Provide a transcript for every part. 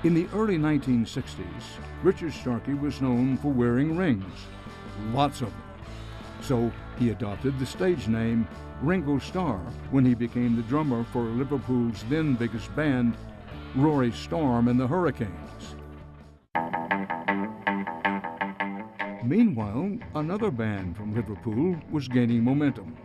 In the early 1960s, Richard Starkey was known for wearing rings, lots of them. So he adopted the stage name Ringo Starr when he became the drummer for Liverpool's then biggest band, Rory Storm and the Hurricanes. Meanwhile, another band from Liverpool was gaining momentum.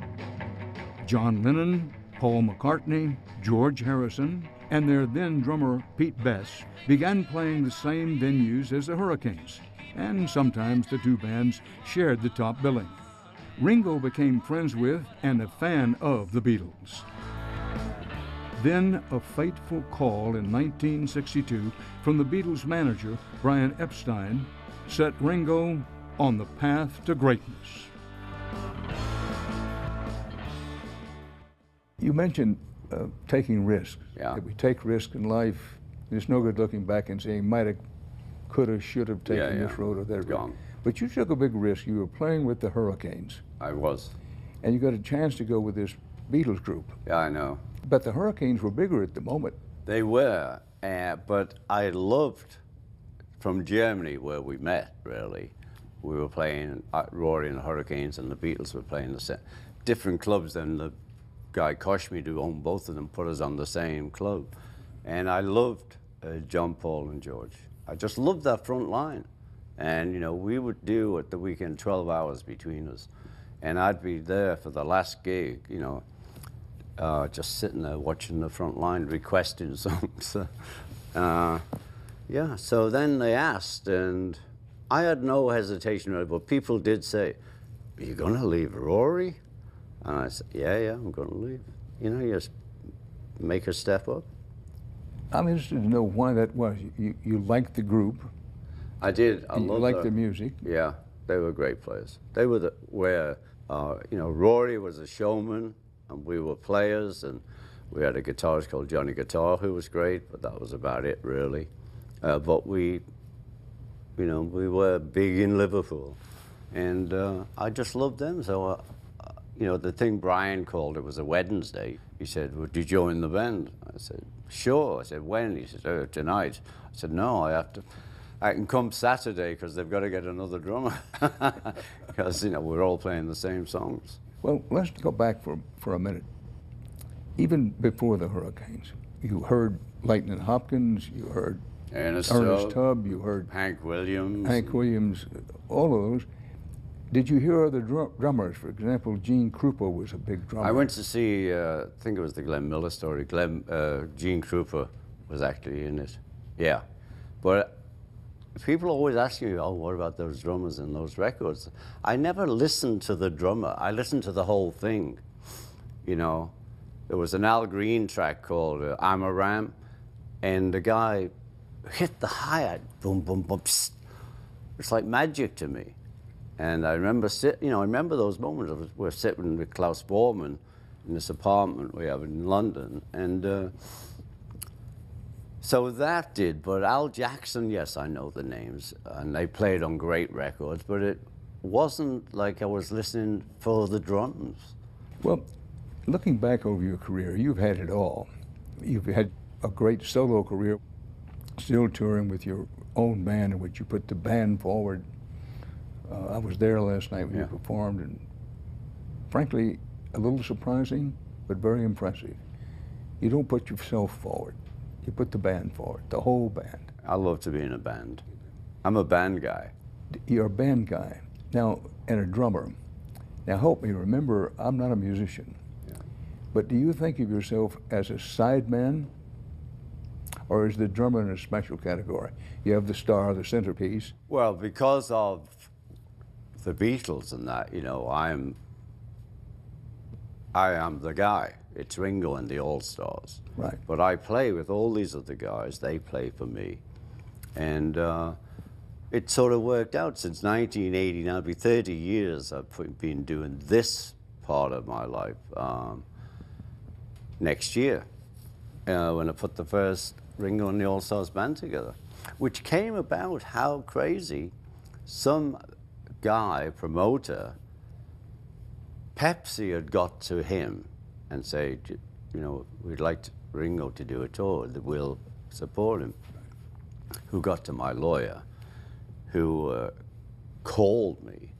John Lennon, Paul McCartney, George Harrison, and their then drummer Pete Best began playing the same venues as the Hurricanes, and sometimes the two bands shared the top billing. Ringo became friends with and a fan of the Beatles. Then a fateful call in 1962 from the Beatles' manager, Brian Epstein, set Ringo on the path to greatness. You mentioned taking risks. Yeah. If we take risks in life, there's no good looking back and saying, might have, could have, should have taken this road or that road. Gone. But you took a big risk. You were playing with the Hurricanes. I was. And you got a chance to go with this Beatles group. Yeah, I know. But the Hurricanes were bigger at the moment. They were, but I loved, from Germany where we met, really, we were playing Rory and the Hurricanes, and the Beatles were playing the same, different clubs than the guy Koshmi, who owned both of them, put us on the same club. And I loved John, Paul, and George. I just loved that front line. And, you know, we would do at the weekend 12 hours between us. And I'd be there for the last gig, you know, just sitting there watching the front line, requesting songs. Yeah, so then they asked, and I had no hesitation really, but people did say, "Are you going to leave Rory?" And I said, yeah, I'm going to leave. You know, you just make a step up. I'm interested to know why that was. You liked the group. I did. I you loved liked the music. Yeah, they were great players. They were you know, Rory was a showman, and we were players, and we had a guitarist called Johnny Guitar who was great, but that was about it, really. But we, you know, we were big in Liverpool, and I just loved them. So, you know, the thing Brian called it was a Wednesday. He said, "Would you join the band?" I said, "Sure." I said, "When?" He said, "Oh, tonight." I said, "No, I can come Saturday because they've got to get another drummer." Because, you know, we're all playing the same songs. Well, let's go back for a minute. Even before the Hurricanes, you heard Lightnin' Hopkins, you heard Ernest Tubb, you heard Hank Williams, all of those. Did you hear other drummers? For example, Gene Krupa was a big drummer. I went to see, I think it was the Glenn Miller story. Gene Krupa was actually in it. Yeah. But people always ask me, oh, what about those drummers and those records? I never listened to the drummer. I listened to the whole thing. You know, there was an Al Green track called I'm a Ram, and the guy hit the hi-hat, boom, boom, boom, psst. It's like magic to me. And I remember I remember those moments. We're sitting with Klaus Bormann in this apartment we have in London, and so that did. But Al Jackson, yes, I know the names, and they played on great records, but it wasn't like I was listening for the drums. Well, looking back over your career, you've had it all. You've had a great solo career, still touring with your own band in which you put the band forward. I was there last night when you performed, and frankly, a little surprising, but very impressive. You don't put yourself forward. You put the band forward, the whole band. I love to be in a band. I'm a band guy. You're a band guy. Now, and a drummer. Now help me remember, I'm not a musician. Yeah. But do you think of yourself as a sideman, or is the drummer in a special category? You have the star, the centerpiece. Well, because of the Beatles and that, you know, I am the guy. It's Ringo and the All-Stars. Right. But I play with all these other guys. They play for me. And it sort of worked out since 1980. Now it'll be 30 years I've been doing this part of my life. Next year, when I put the first Ringo and the All-Stars band together, which came about, how crazy, some guy, promoter, Pepsi had got to him and said, you know, we'd like Ringo to do a tour, that we'll support him. who got to my lawyer, who called me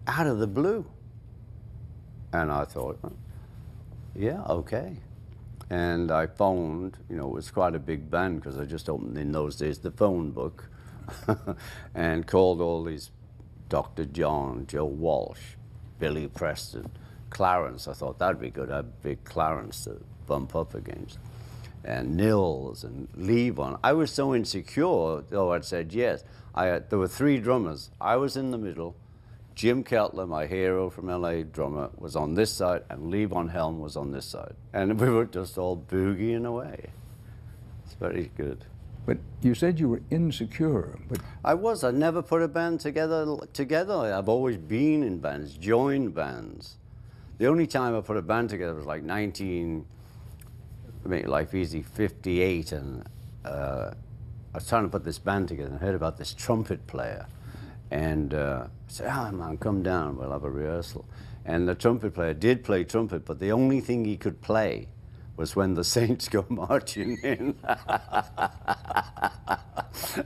out of the blue. And I thought, well, yeah, okay. And I phoned, you know, it was quite a big band because I just opened in those days the phone book and called all these Dr. John, Joe Walsh, Billy Preston, Clarence. I thought that'd be good. I had big Clarence to bump up against. And Nils and Levon. I was so insecure, though I'd said yes. There were 3 drummers. I was in the middle. Jim Keltler, my hero from LA drummer, was on this side, and Levon Helm was on this side. And we were just all boogieing away. It's very good. But you said you were insecure. But I was. I never put a band together. I've always been in bands, joined bands. The only time I put a band together was like make life easy, 58, and I was trying to put this band together and I heard about this trumpet player. And I said, oh man, come down, we'll have a rehearsal. And the trumpet player did play trumpet, but the only thing he could play was when the Saints go marching in.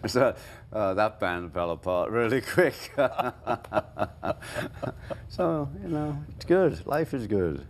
So that band fell apart really quick. So, you know, it's good, life is good.